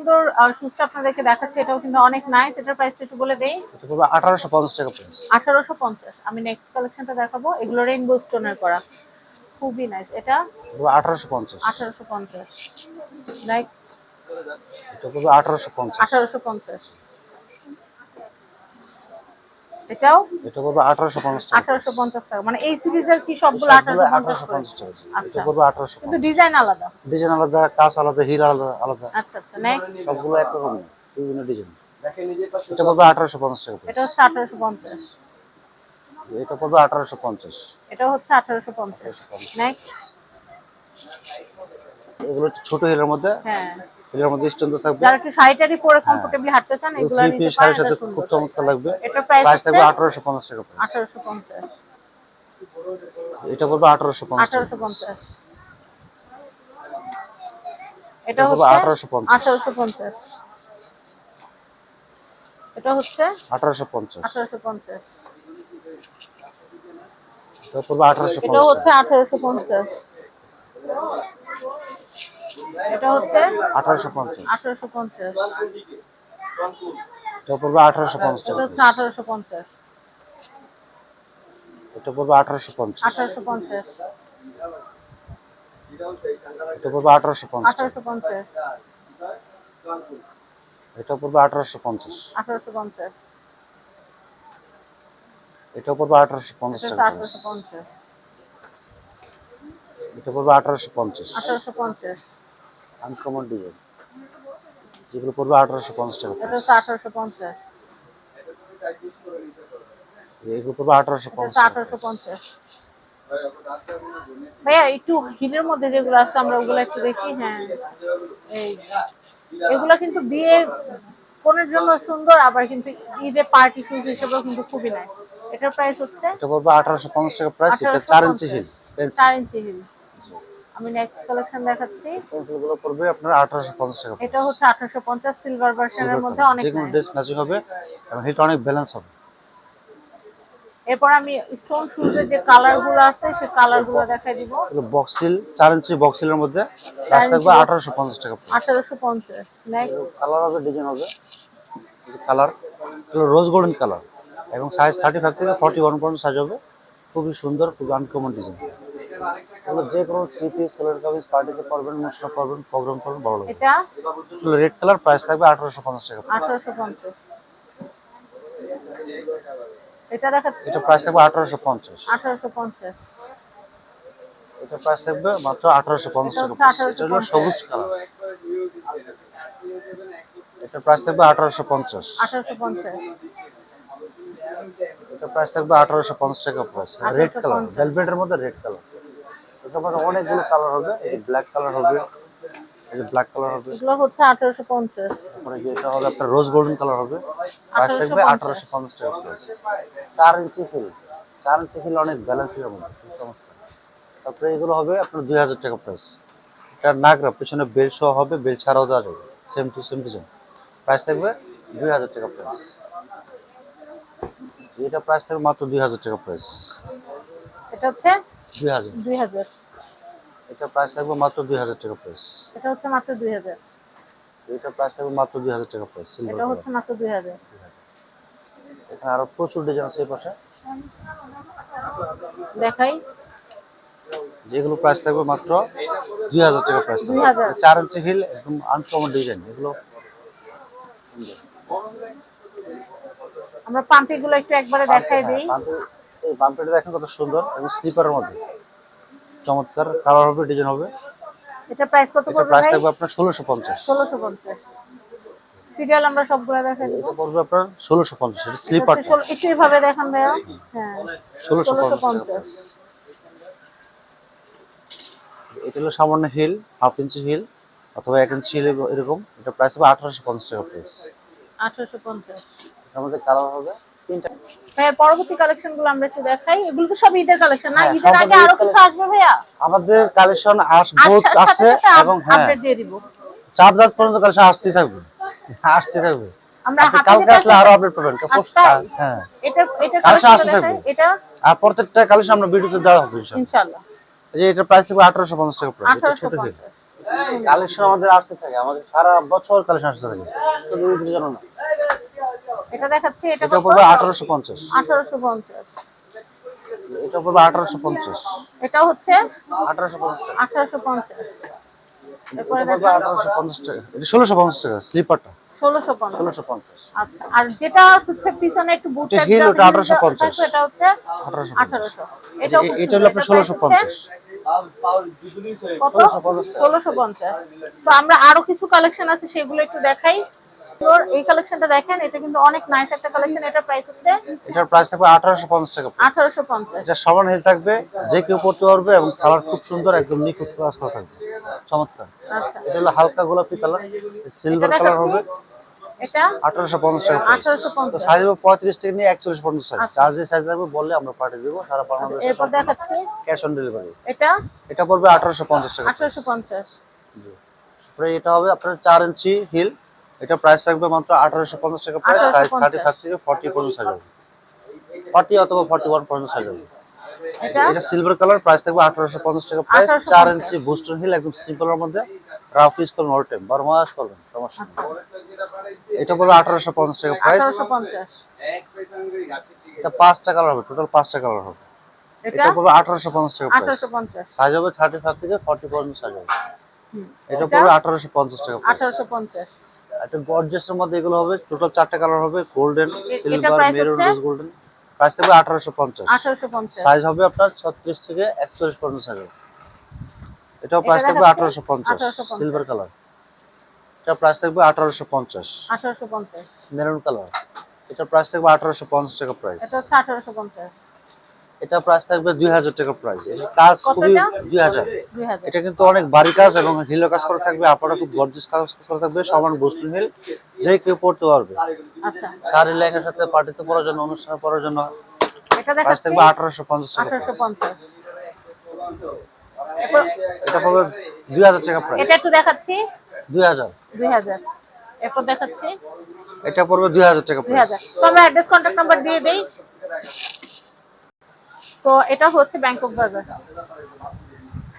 সুন্দর শুজটা আপনাদেরকে দেখাচ্ছি, এটাও কিন্তু অনেক নাইস। এটার প্রাইসটা একটু বলে দেই। এটা পড়বে 1850 টাকা প্রাইস। 1850। আমি নেক্সট কালেকশনটা দেখাবো, এগুলো রেইনবো স্টোনের করা, খুবই নাইস। এটা 1850। 1850। নেক্সট এটা পড়বে 1850। 1850। এটাও এটা পড়বে 1850 টাকা। 1850 টাকা। মানে এই সিরিজের কি সবগুলো 1850 করে? 1850 টাকা। আচ্ছা, এটা পড়বে কিন্তু 1850। ডিজাইন আলাদা। ডিজাইন আলাদা, কাজ আলাদা, হিল আলাদা আলাদা। আচ্ছা আচ্ছা, নেক্সট সবগুলো একরকম না, বিভিন্ন ডিজাইন। এটা পড়বে 1850 টাকা। এটা হচ্ছে 1850। এটা পড়বে 1850। এটা হচ্ছে 1850। নেক্সট এগুলো ছোট হিলের মধ্যে, হ্যাঁ, হিলের মধ্যে স্টোন থাকবে। যারা একটু শাড়ি-টাড়ি পরে কমফোর্টেবলি হাঁটতে চান এগুলো থ্রি নিতে পিস পারেন। শাড়ির সাথে এটা খুব সুন্দর, চমৎকার লাগবে। এটা প্রাইস থাকবে হচ্ছে 1850 টাকা প্রাইস। 1850। এটা পড়বে 1850 টাকা। 1850। এটা হচ্ছে 1850। 1850। এটা হচ্ছে 1850। 1850। এটা পড়বে 1850 এটা হচ্ছে টাকা। 1850। এটা হচ্ছে 1850। 1850। এটা পড়বে 1850 এটা টাকা। হচ্ছে 1850। এটা পড়বে 1850। 1850। এটা পড়বে 1850 টাকা। 1850। এটা পড়বে 1850। 1850। এটা পড়বে 1850 এটা টাকা। হচ্ছে 1850। এটা পড়বে 1850। 1850। আনকমন ডিজাইন যেগুলো পড়বে 1850 টাকা। এটা হচ্ছে 1850। এগুলো পড়বে এটা 1850 হচ্ছে টাকা। 1850। ভাইয়া একটু হিলের মধ্যে যেগুলো আছে আমরা ওগুলো একটু দেখি। হ্যাঁ, এই এগুলো কিন্তু বিয়ে কোনের জন্য সুন্দর, আবার কিন্তু ঈদে পার্টি শুজ হিসেবেও কিন্তু খুবই নাই। এটার প্রাইস হচ্ছে এটা পড়বে 1850 টাকা প্রাইস। এটা 4 ইঞ্চি 1850। Hill pencil. 4 ইঞ্চি হিল। আমি নেক্সট কালেকশন দেখাচ্ছি। পেন্সিল গুলো পড়বে আপনার 1850 টাকা এটা প্রাইস। হচ্ছে 1850 সিলভার ভার্সনের মধ্যে, অনেক যে কোনো নাইস। ড্রেস ম্যাচিং হবে এবং হিলটা অনেক ব্যালেন্স হবে। এরপর আমি স্টোন শুজের যে কালারগুলো আছে সেই কালারগুলো দেখাই দিব। এগুলো বক্সিল 4 ইঞ্চি বক্সিলের মধ্যে প্রাইস 4 থাকবে ইঞ্চি 1850 টাকা প্রাইস। 1850। নেক্সট কালার হবে, ডিজাইন হবে। কালার এগুলো রোজ গোল্ডেন কালার এবং সাইজ 35 থেকে 41 পর্যন্ত সাইজ হবে। খুবই সুন্দর, খুবই আনকমন ডিজাইন। এগুলো যে কোনো থ্রি পিস, সেলের কামিজ, পার্টিতে পরবেন, অনুষ্ঠানে পরবেন, প্রোগ্রাম করবেন, ভালো লাগবে। এটা এগুলো রেড কালার, প্রাইস থাকবে 1850 টাকা প্রাইস। 1850। এটা দেখাচ্ছি। এটা প্রাইস থাকবে 1850। 1850। এটা প্রাইস থাকবে মাত্র 1850 এটা টাকা হচ্ছে প্রাইস। এটা হলো 1850। সবুজ কালার। এটা প্রাইস থাকবে 1850। 1850। এটা প্রাইস থাকবে 1850 টাকা প্রাইস। Red colour, 1850। ভেলভেটের মধ্যে রেড কালার। এটা মানে অনেকগুলো কালার হবে। এই যে ব্ল্যাক কালার হবে, এই যে ব্ল্যাক কালার হবে। এগুলো হচ্ছে 1850। তারপরে কি এটা হবে আপনার রোজ গোল্ডেন কালার হবে। প্রাইস থাকবে 1850। 1850 টাকা প্রাইস। 4 ইঞ্চি হিল, 4 ইঞ্চি হিল অনেক ব্যালেন্সের মধ্যে, খুব চমৎকার। তারপরে এগুলো হবে আপনার 2000 টাকা প্রাইস। এটা নাগরা, পিছনে বেল সহ হবে, বেল ছাড়াও দেওয়া যাবে। Same to same design. Price থাকবে 2000 টাকা প্রাইস। এটা প্রাইস থাকবে মাত্র 2000 টাকা প্রাইস। এটা হচ্ছে 2000। 2000। এটা প্রাইস থাকবে মাত্র 2000 টাকা প্রাইস। এটা হচ্ছে মাত্র 2000। এটা প্রাইস থাকবে মাত্র 2000 টাকা প্রাইস। সিলভার এটা কালার। হচ্ছে মাত্র 2000। এখানে আরো প্রচুর ডিজাইন আছে এই পাশে, দেখাই। যেগুলো প্রাইস থাকবে মাত্র 2000 টাকা প্রাইস থাকবে। 2000। 4 ইঞ্চি হিল, একদম আনকমন ডিজাইন এগুলো। আমরা পাম্পিগুলো একটু একবারে দেখাই দিই। এই বাম্পেটা দেখেন কত সুন্দর এবং স্লিপারের মধ্যে চমৎকার কালার হবে, ডিজাইন হবে। এটা প্রাইস কত এটা পড়বে প্রাইস ভাই? থাকবে আপনার 1650। 1650। সিরিয়াল আমরা সবগুলো দেখাই দিব। এটা পড়বে আপনার 1650। এটা স্লিপারটা একটু এভাবে দেখান ভাইয়া। হ্যাঁ, 1650 টাকা 1650। প্রাইস। এটা হলো সামান্য হিল, হাফ ইঞ্চি হিল অথবা 1 ইঞ্চি হিল এরকম। এটা প্রাইস হবে 1850 টাকা প্রাইস। 1850। এর মধ্যে কালার হবে তিনটা। ভাইয়া পরবর্তী কালেকশন গুলো আমরা একটু দেখাই। এগুলো তো সব ঈদের কালেকশন না? হ্যাঁ, ঈদের সব আগে ঈদ আরো কিছু collection। আসবে ভাইয়া? আমাদের কালেকশন সাথে আছে সাথে এবং হ্যাঁ, আপডেট দিয়ে দিব। 4 রাত পর্যন্ত কালেকশন আসতেই থাকবে, আসতে থাকবে। আমরা আপনি হাতে কালকে যেটা আসলে আরো আপডেট পাবেন। আচ্ছা, হ্যাঁ, এটা কালেকশন কালেকশনটা আসতে দেখাই। থাকবে। এটা আর প্রত্যেকটা কালেকশন আমরা ভিডিওতে দেওয়া হবে ইনশাআল্lah। ইনশাআল্লাহ এই যে এটা প্রাইস থাকবে 1850 টাকা প্রাইস। এটা ছোট হিল। 1850। কালেকশন আমাদের আসতে থাকে, আমাদের সারা বছর কালেকশন আসতে থাকে, শুধু ঈদের জন্য না। এটা দেখাচ্ছি, এটা এটা কত? পড়বে 1850। 1850। এটা পড়বে 1850। এটা হচ্ছে 1850 টাকা। 1850। এরপরে এটা পড়বে দেখো 1850 টাকা। এটা 1650 টাকা স্লিপারটা। 1650। 1650। আচ্ছা, আর যেটা হচ্ছে পিছনে একটু বুট এটা টাইপ হিল, দেওয়া ওটা হিল 1850। থাকবে, এটা হচ্ছে 1850। 1800। এটাও খুব এটা হলো সুন্দর। আপনার এটার price হচ্ছে 1650। কত? 1650 টাকা। 1650। তো আমরা আরো কিছু কালেকশন আছে সেগুলো একটু দেখাই। তোর এই কালেকশনটা দেখেন, এটা কিন্তু অনেক নাইস একটা কালেকশন। এটার প্রাইস হচ্ছে এটার প্রাইস থাকবে 1850 টাকা প্রাইস। 1850। এটা সমান হিল থাকবে, যে কেউ পড়তে পারবে এবং কালার খুব সুন্দর, একদম নিখুঁত কাজ করা থাকবে, চমৎকার। আচ্ছা, এটা হলো হালকা গোলাপি কালার, এটা সিলভার কালার দেখাচ্ছি। হবে। এটা 1850 টাকা প্রাইস। তো 1850। সাইজ হবে 35 থেকে নিয়ে 41 পর্যন্ত সাইজ। আচ্ছা। চার্জ যে সাইজ লাগবে বললে আমরা পাঠিয়ে দেবো সারা বাংলাদেশে, এরপর দেখাচ্ছি, ক্যাশ অন ডেলিভারি। এটা এটা পড়বে 1850 টাকা প্রাইস। 1850। জি। তারপরে এটা হবে আপনার 4 ইঞ্চি হিল, এটা প্রাইস থাকবে মাত্র 1850 টাকা প্রাইস। সাইজ 35 থেকে 40 পর্যন্ত সাইজ হবে, 40 অথবা 41 পর্যন্ত সাইজ হবে। এটা সিলভার কালার, প্রাইস থাকবে 1850 টাকা প্রাইস। 4 ইঞ্চি বুস্টার হিল, একদম সিম্পলের মধ্যে, রাফ ইউজ করবেন অল টাইম, 12 মাস করবেন, সমস্যা নেই। এটা পড়বে 1850 টাকা প্রাইস। 1850। এটা 5টা কালার হবে, টোটাল 5টা কালার হবে। এটা এটা পড়বে 1850 টাকা প্রাইস। 1850। সাইজ হবে 35 থেকে 40 পর্যন্ত সাইজ হবে। হুম, এটা পড়বে 1850 টাকা প্রাইস। 1850। এটা গর্জিয়াসের মধ্যে এগুলো হবে, টোটাল 4টা কালার হবে, গোল্ডেন, এটা সিলভার, প্রাইস মেরুন, হচ্ছে রোজ গোল্ডেন। প্রাইস থাকবে 1850। 1850। সাইজ হবে আপনার 36 থেকে 41 পর্যন্ত সাইজ হবে। এটাও এটা প্রাইস থাকবে দেখাচ্ছি 1850, 1850। Silver colour. এটা প্রাইস থাকবে 1850। 1850। মেরুন কালার, এটা প্রাইস থাকবে 1850 টাকা প্রাইস। এটা হচ্ছে 1850। এটা প্রাইস থাকবে 2000 টাকা প্রাইস। এটা কাজ কত খুবই এটা? 2000। 2000। এটা কিন্তু অনেক ভারী কাজ এবং হিলো কাজ করা থাকবে, আপনারা খুব গর্জিয়াস কাজ করা থাকবে, সমান বুস্টিং হিল, যে কেউ পড়তে পারবে। আচ্ছা, শাড়ি লেহেঙ্গার সাথে পার্টিতে পরার জন্য, অনুষ্ঠানে পরার জন্য। এটা প্রাইস দেখাচ্ছি থাকবে 1850 টাকা প্রাইস। 1850। এরপর এটা পড়বে 2000 টাকা প্রাইস। এটা একটু দেখাচ্ছি 2000। 2000। এরপর দেখাচ্ছি এটা পড়বে 2000 টাকা প্রাইস। 2000। তো আমরা অ্যাড্রেস কন্ট্যাক্ট নাম্বার দিয়ে দেই। তো এটা হচ্ছে ব্যাংকক বাজার।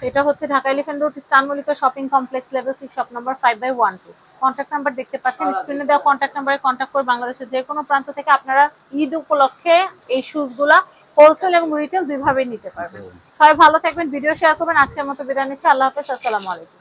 এটা হচ্ছে Dhaka elephant road, Eastern Mallika shopping complex, level 6, shop number 5/12। Contact number দেখতে পাচ্ছেন স্ক্রিনে দেওয়া কন্ট্যাক্ট নাম্বারে কন্ট্যাক্ট করে বাংলাদেশের যে কোনো প্রান্ত থেকে আপনারা ঈদ উপলক্ষে এই শুজগুলা হোলসেল এবং রিটেল দুইভাবেই নিতে পারবেন। সবাই ভালো থাকবেন, ভিডিও শেয়ার করবেন। আজকের মতো বিদায় নিচ্ছি, আল্লাহ হাফেজ, আসসালামু আলাইকুম।